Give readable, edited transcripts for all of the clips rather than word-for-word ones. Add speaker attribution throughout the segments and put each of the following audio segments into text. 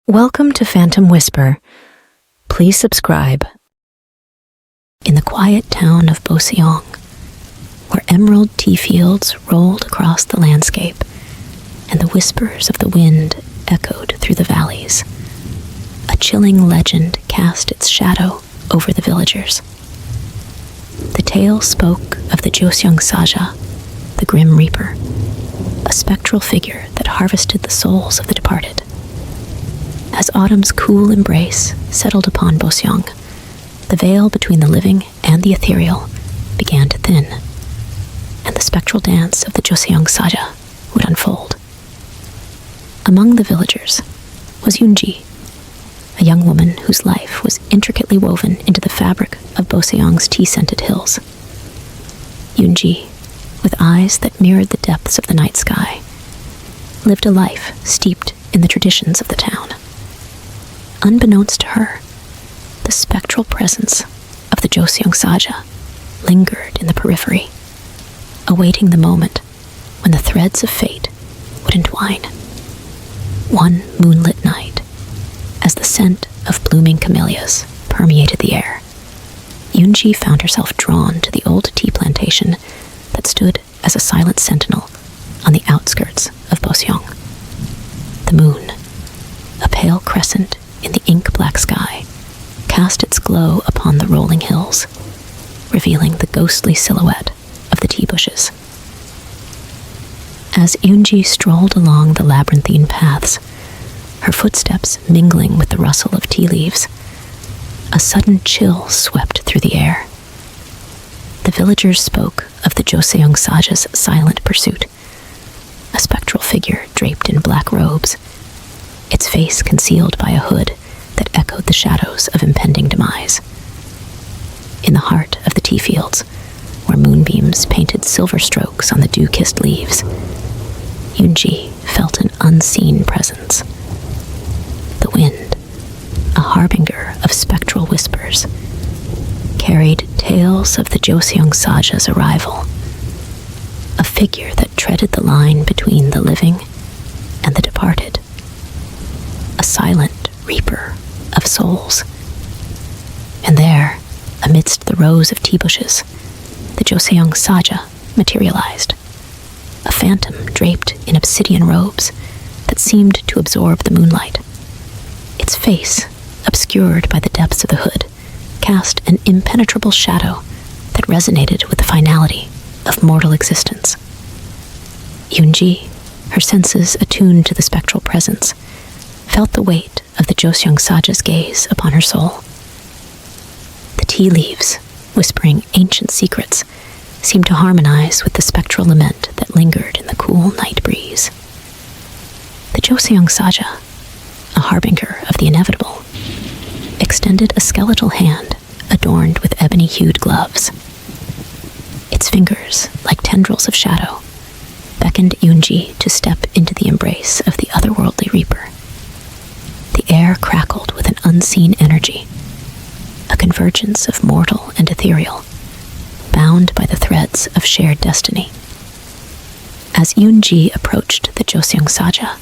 Speaker 1: Welcome to Phantom Whisper. Please subscribe. In the quiet town of Jeoseung, where emerald tea fields rolled across the landscape and the whispers of the wind echoed through the valleys, a chilling legend cast its shadow over the villagers. The tale spoke of the Jeoseung Saja, the Grim Reaper, a spectral figure that harvested the souls of the departed. As autumn's cool embrace settled upon Jeoseung, the veil between the living and the ethereal began to thin, and the spectral dance of the Jeoseung Saja would unfold. Among the villagers was Yoonji, a young woman whose life was intricately woven into the fabric of Boseong's tea-scented hills. Yoonji, with eyes that mirrored the depths of the night sky, lived a life steeped in the traditions of the town. Unbeknownst to her, the spectral presence of the Jeoseung Saja lingered in the periphery, awaiting the moment when the threads of fate would entwine. One moonlit night, as the scent of blooming camellias permeated the air, Yoonji found herself drawn to the old tea plantation that stood as a silent sentinel on the outskirts of Boseong. The moon, a pale crescent in the ink-black sky, cast its glow upon the rolling hills, revealing the ghostly silhouette of the tea bushes. As Yoonji strolled along the labyrinthine paths, her footsteps mingling with the rustle of tea leaves, a sudden chill swept through the air. The villagers spoke of the Jeoseung Saja's silent pursuit, a spectral figure draped in black robes, its face concealed by a hood that echoed the shadows of impending demise. In the heart of the tea fields, where moonbeams painted silver strokes on the dew-kissed leaves, Yoonji felt an unseen presence. The wind, a harbinger of spectral whispers, carried tales of the Jeoseung Saja's arrival, a figure that treaded the line between the living and the departed, a silent reaper of souls. And there, amidst the rows of tea bushes, the Jeoseung Saja materialized, a phantom draped in obsidian robes that seemed to absorb the moonlight. Its face, obscured by the depths of the hood, cast an impenetrable shadow that resonated with the finality of mortal existence. Yoonji, her senses attuned to the spectral presence, felt the weight of the Jeoseung Saja's gaze upon her soul. The tea leaves, whispering ancient secrets, seemed to harmonize with the spectral lament that lingered in the cool night breeze. The Jeoseung Saja, a harbinger of the inevitable, extended a skeletal hand adorned with ebony-hued gloves. Its fingers, like tendrils of shadow, beckoned Yoonji to step into the embrace of the otherworldly reaper. The air crackled with an unseen energy, a convergence of mortal and ethereal, bound by the threads of shared destiny. As Yoonji approached the Jeoseung Saja,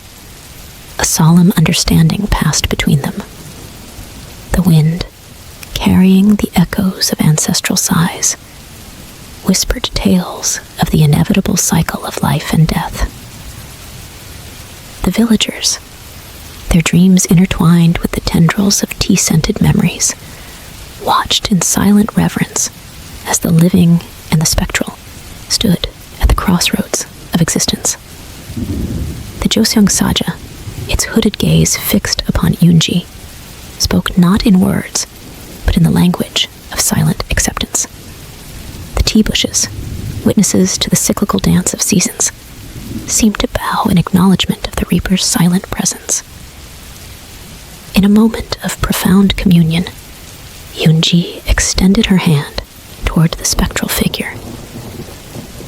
Speaker 1: a solemn understanding passed between them. The wind, carrying the echoes of ancestral sighs, whispered tales of the inevitable cycle of life and death. The villagers, their dreams intertwined with the tendrils of tea-scented memories, watched in silent reverence as the living and the spectral stood at the crossroads of existence. The Jeoseung Saja, its hooded gaze fixed upon Yoonji, spoke not in words, but in the language of silent acceptance. The tea bushes, witnesses to the cyclical dance of seasons, seemed to bow in acknowledgement of the reaper's silent presence. In a moment of profound communion, Yoonji extended her hand toward the spectral figure.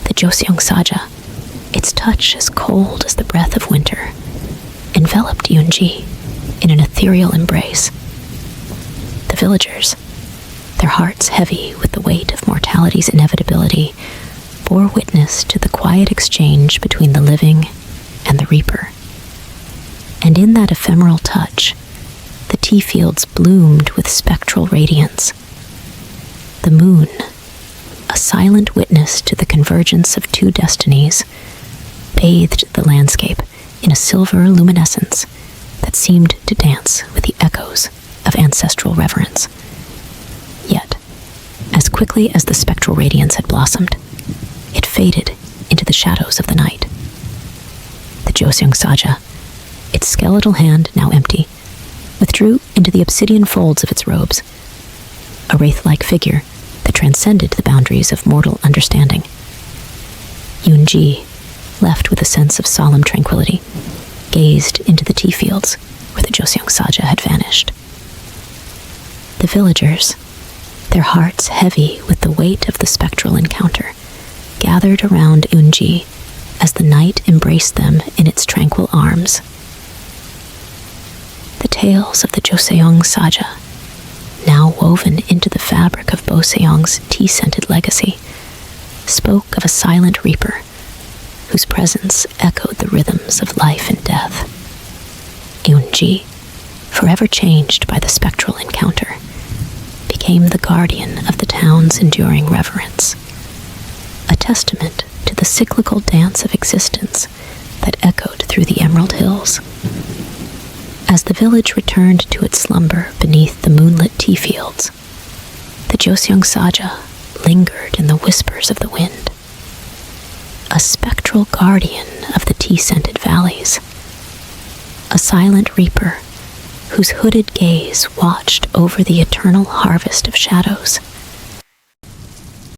Speaker 1: The Jeoseung Saja, its touch as cold as the breath of winter, enveloped Yoonji in an ethereal embrace. The villagers, their hearts heavy with the weight of mortality's inevitability, bore witness to the quiet exchange between the living and the reaper. And in that ephemeral touch, tea fields bloomed with spectral radiance. The moon, a silent witness to the convergence of two destinies, bathed the landscape in a silver luminescence that seemed to dance with the echoes of ancestral reverence. Yet, as quickly as the spectral radiance had blossomed, it faded into the shadows of the night. The Jeoseung Saja, its skeletal hand now empty, withdrew into the obsidian folds of its robes, a wraith-like figure that transcended the boundaries of mortal understanding. Yoon-ji, left with a sense of solemn tranquility, gazed into the tea fields where the Jeoseung Saja had vanished. The villagers, their hearts heavy with the weight of the spectral encounter, gathered around Yoon-ji as the night embraced them in its tranquil arms. The tales of the Jeoseung Saja, now woven into the fabric of Boseong's tea-scented legacy, spoke of a silent reaper whose presence echoed the rhythms of life and death. Yoon-ji, forever changed by the spectral encounter, became the guardian of the town's enduring reverence, a testament to the cyclical dance of existence that echoed through the Emerald Hills. As the village returned to its slumber beneath the moonlit tea fields, the Jeoseung Saja lingered in the whispers of the wind, a spectral guardian of the tea-scented valleys, a silent reaper whose hooded gaze watched over the eternal harvest of shadows.